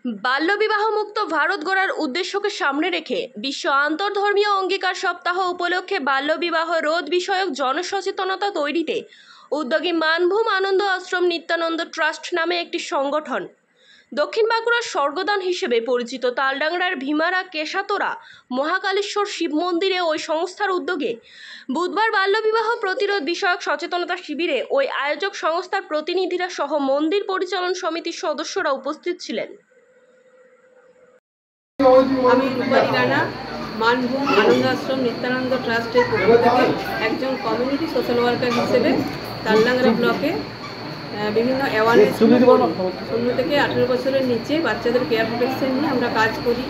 বাল্যবিবাহ মুক্ত ভারত গড়ার উদ্দেশ্যকে সামনে রেখে বিশ্ব আন্তর্ধর্মীয় অঙ্গীকার সপ্তাহ উপলক্ষে বাল্যবিবাহ রোধ বিষয়ক জনসচেতনতা তৈরিতে উদ্যোগী মানভূম আনন্দ আশ্রম নিত্যানন্দ ট্রাস্ট নামে একটি সংগঠন দক্ষিণ বাঁকুড়ার স্বর্গদান হিসেবে পরিচিত তালডাংরার ভীমারা কেশাতোরা মহাকালেশ্বর শিব মন্দিরে ওই সংস্থার উদ্যোগে বুধবার বাল্যবিবাহ প্রতিরোধ বিষয়ক সচেতনতা শিবিরে ওই আয়োজক সংস্থার প্রতিনিধিরা সহ মন্দির পরিচালন সমিতির সদস্যরা উপস্থিত ছিলেন। আমি রূপালী রানা মানভূম আনন্দ আশ্রম নিত্যানন্দ ট্রাস্টের পক্ষ থেকে একজন কমিউনিটি সোশ্যাল ওয়ার্কার হিসেবে তালডাংরা ব্লকে বিভিন্ন অ্যাওয়ারনেস 16 থেকে 18 বছরের নিচে বাচ্চাদের কেয়ার প্রোটেকশন নিয়ে আমরা কাজ করি।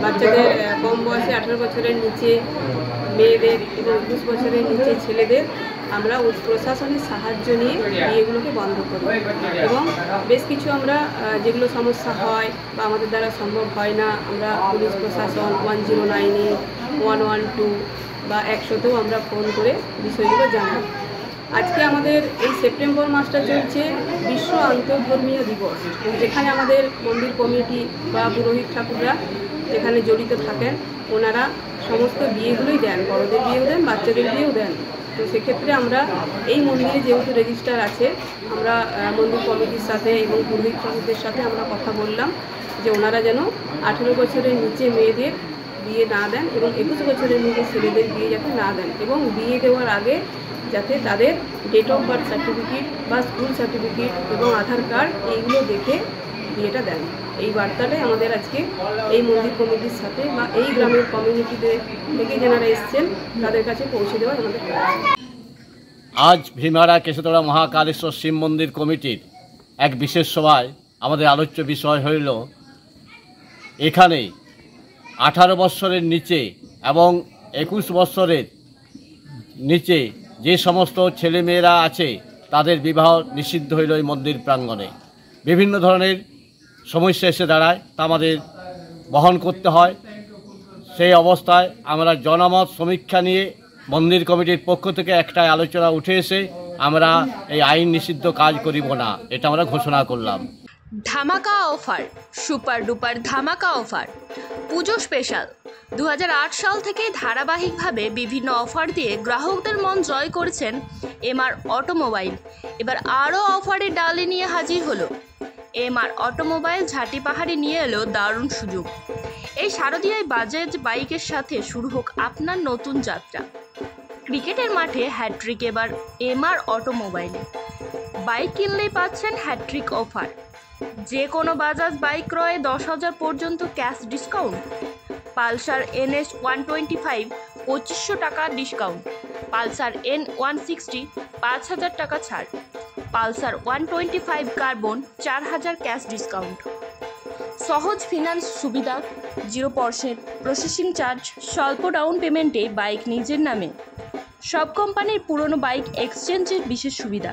বাচ্চাদের কম বয়সে 18 বছরের নিচে মেয়েদের এবং 21 বছরের নিচে ছেলেদের আমরা প্রশাসনের সাহায্য নিয়ে বিয়েগুলোকে বন্ধ করি এবং বেশ কিছু আমরা যেগুলো সমস্যা হয় বা আমাদের দ্বারা সম্ভব হয় না আমরা পুলিশ প্রশাসন 109-এ 112 বা 100-তেও আমরা ফোন করে বিষয়গুলো জানাই। আজকে আমাদের এই সেপ্টেম্বর মাসটা চলছে বিশ্ব আন্তর্ধর্মীয় দিবস, যেখানে আমাদের মন্দির কমিটি বা পুরোহিত ঠাকুররা যেখানে জড়িত থাকেন ওনারা সমস্ত বিয়েগুলোই দেন, বড়দের বিয়েও দেন, বাচ্চাদের বিয়েও দেন। তো সেক্ষেত্রে আমরা এই মন্দিরে যেহেতু রেজিস্টার আছে আমরা মন্দির কমিটির সাথে এবং পুরোহিত ঠাকুরদের সাথে আমরা কথা বললাম যে ওনারা যেন 18 বছরের নিচে মেয়েদের বিয়ে না দেন এবং 21 বছরের নিচে ছেলেদের বিয়ে যাতে না দেন এবং বিয়ে দেওয়ার আগে যাতে তাদের ডেট অফ বার্থ সার্টিফিকেট বা স্কুল সার্টিফিকেট এবং আধার কার্ড এইগুলো দেখে বিয়েটা দেন। এই বার্তাটাই আমাদের আজকে এই মন্দির কমিটির সাথে বা এই গ্রামের কমিউনিটিতে থেকে যারা এসছেন তাদের কাছে পৌঁছে দেওয়া আমাদের কাজ। আজ ভীমারা কেশাতোরা মহাকালেশ্বর শিব মন্দির কমিটির এক বিশেষ সভায় আমাদের আলোচ্য বিষয় হইল এখানে 18 বছরের নিচে এবং 21 বছরের নিচে যে সমস্ত ছেলেমেয়েরা আছে তাদের বিবাহ নিষিদ্ধ হইল এই মন্দির প্রাঙ্গণে। বিভিন্ন ধরনের সমস্যা এসে দাঁড়ায়, তা আমাদের বহন করতে হয়। সেই অবস্থায় আমরা জনমত সমীক্ষা নিয়ে মন্দির কমিটির পক্ষ থেকে একটা আলোচনা উঠে এসে আমরা এই আইন নিষিদ্ধ কাজ করিব না, এটা আমরা ঘোষণা করলাম। ধামাকা অফার, সুপার ডুপার ধামাকা অফার, পুজো স্পেশাল। 2008 সাল থেকে ধারাবাহিকভাবে বিভিন্ন অফার দিয়ে গ্রাহকদের মন জয় করেছেন এমআর অটোমোবাইল। এবার আরও অফারের ডালি নিয়ে হাজির হলো এমআর অটোমোবাইল। ঝাঁটি পাহাড়ি নিয়ে এলো দারুণ সুযোগ। এই শারদীয়ায় বাজাজ বাইকের সাথে শুরু হোক আপনার নতুন যাত্রা। ক্রিকেটের মাঠে হ্যাট্রিক এবার এমআর অটোমোবাইলে। বাইক কিনলেই পাচ্ছেন হ্যাট্রিক অফার। যে কোনো বাজাজ বাইক ক্রয়ে 10,000 পর্যন্ত ক্যাশ ডিসকাউন্ট। পালসার NS 125 2500 টাকা ডিসকাউন্ট। পালসার N160 5,000 টাকা ছাড়। Pulsar 125 carbon 4,000 cash discount. সহজ ফিনান্স সুবিধা, 0% প্রসেসিং চার্জ, স্বল্প ডাউন পেমেন্টে বাইক নিজের নামে। সব কোম্পানির পুরনো বাইক এক্সচেঞ্জের বিশেষ সুবিধা।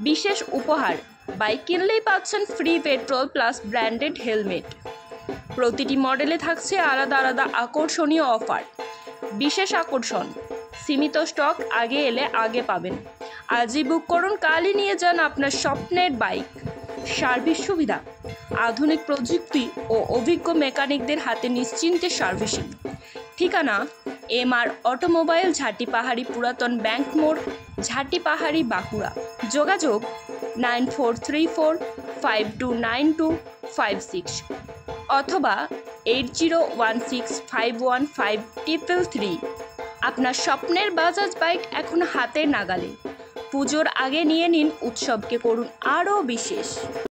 বিশেষ উপহার, বাইক কিনলেই পাচ্ছেন free petrol plus branded helmet. প্রতিটি মডেলে থাকছে আলাদা আলাদা আকর্ষণীয় অফার। বিশেষ আকর্ষণ, সীমিত স্টক, আগে এলে আগে পাবেন। আজই বুক করুন, কালই নিয়ে যান আপনার স্বপ্নের বাইক। সার্ভিস সুবিধা, আধুনিক প্রযুক্তি ও অভিজ্ঞ মেকানিকদের হাতে নিশ্চিন্তে সার্ভিসিং। ঠিকানা এমআর অটোমোবাইল, ঝাঁটি পাহাড়ি পুরাতন ব্যাংক মোড়, ঝাঁটি পাহাড়ি, বাঁকুড়া। যোগাযোগ 9434529256 অথবা 8016515333। আপনার স্বপ্নের বাজাজ বাইক এখন হাতের নাগালে। পুজোর আগে নিয়ে নিন, উৎসবকে করুন আরও বিশেষ।